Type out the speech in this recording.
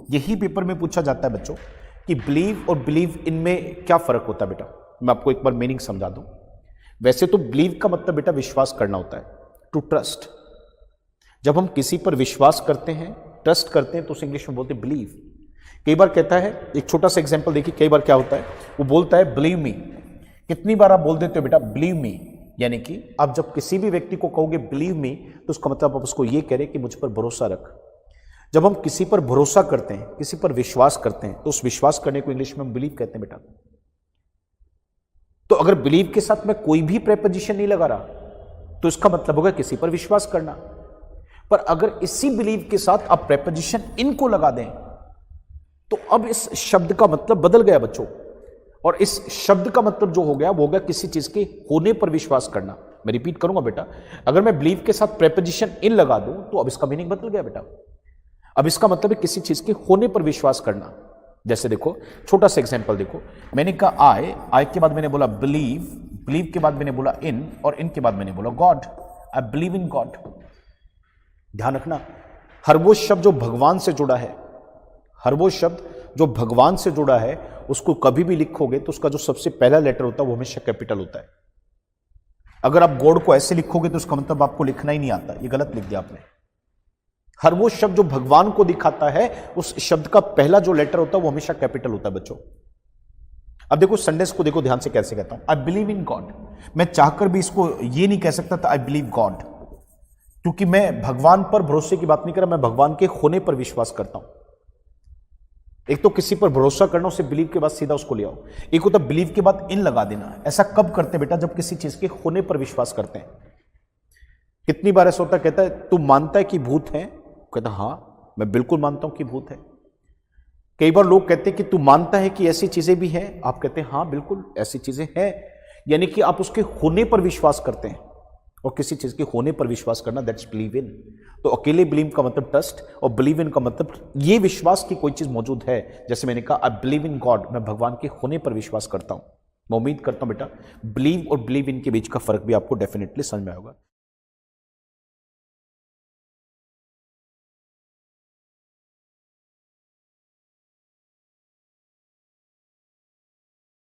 यही पेपर में पूछा जाता है बच्चों कि बिलीव और बिलीव इनमें क्या फर्क होता है। बेटा मैं आपको एक बार मीनिंग समझा दूं। वैसे तो बिलीव का मतलब बेटा विश्वास करना होता है, टू ट्रस्ट। जब हम किसी पर विश्वास करते हैं, ट्रस्ट करते हैं, तो उसे इंग्लिश में बोलते हैं बिलीव। कई बार कहता है, एक छोटा सा एग्जांपल देखिए, कई बार क्या होता है, वो बोलता है बिलीव मी। कितनी बार आप बोल देते हो बेटा बिलीव मी, यानी कि आप जब किसी भी व्यक्ति को कहोगे बिलीव मी, तो उसका मतलब आप उसको ये कह रहे कि मुझ पर भरोसा रख। जब हम किसी पर भरोसा करते हैं, किसी पर विश्वास करते हैं, तो उस विश्वास करने को इंग्लिश में हम बिलीव कहते हैं बेटा। तो अगर बिलीव के साथ मैं कोई भी प्रेपोजिशन नहीं लगा रहा, तो इसका मतलब होगा किसी पर विश्वास करना। पर अगर इसी बिलीव के साथ आप प्रेपोजिशन इन को लगा दें, तो अब इस शब्द का मतलब बदल गया बच्चों। और इस शब्द का मतलब जो हो गया वो हो गया किसी चीज के होने पर विश्वास करना। मैं रिपीट करूंगा बेटा, अगर मैं बिलीव के साथ प्रेपोजिशन इन लगा दूं, तो अब इसका मीनिंग बदल गया बेटा। अब इसका मतलब है किसी चीज के होने पर विश्वास करना। जैसे देखो, छोटा सा एग्जांपल देखो, मैंने कहा आई के बाद मैंने बोला बिलीव, बिलीव के बाद मैंने बोला इन, और इन के बाद मैंने बोला God. I believe in God. ध्यान रखना, हर वो शब्द जो भगवान से जुड़ा है, हर वो शब्द जो भगवान से जुड़ा है, उसको कभी भी लिखोगे तो उसका जो सबसे पहला लेटर होता है वो हमेशा कैपिटल होता है। अगर आप गॉड को ऐसे लिखोगे तो उसका मतलब आपको लिखना ही नहीं आता, ये गलत लिख दिया आपने। हर वो शब्द जो भगवान को दिखाता है, उस शब्द का पहला जो लेटर होता है वो हमेशा कैपिटल होता है बच्चों। अब देखो संडेस को देखो ध्यान से कैसे कहता हूं, आई बिलीव इन गॉड। मैं चाहकर भी इसको ये नहीं कह सकता था आई बिलीव गॉड, क्योंकि मैं भगवान पर भरोसे की बात नहीं कर रहा, मैं भगवान के होने पर विश्वास करता हूं। एक तो किसी पर भरोसा करना, उसे बिलीव के बाद सीधा उसको ले आओ। एक होता है बिलीव के बाद इन लगा देना। ऐसा कब करते हैं बेटा? जब किसी चीज के होने पर विश्वास करते हैं। कितनी बार ऐसा होता है, कहता है तू मानता है कि भूत है? कहता हां मैं बिल्कुल मानता हूं कि भूत है। कई बार लोग कहते हैं कि तू मानता है कि ऐसी चीजें भी हैं? आप कहते हैं हां बिल्कुल ऐसी चीजें हैं। यानी कि आप उसके होने पर विश्वास करते हैं। और किसी चीज के होने पर विश्वास करना, दैट्स बिलीव इन। तो अकेले बिलीव का मतलब ट्रस्ट, और बिलीव इन का मतलब ये विश्वास की कोई चीज मौजूद है। जैसे मैंने कहा आई बिलीव इन गॉड, मैं भगवान के होने पर विश्वास करता हूं। मैं उम्मीद करता हूं बेटा बिलीव और बिलीव इन के बीच का फर्क भी आपको डेफिनेटली समझ में आएगा।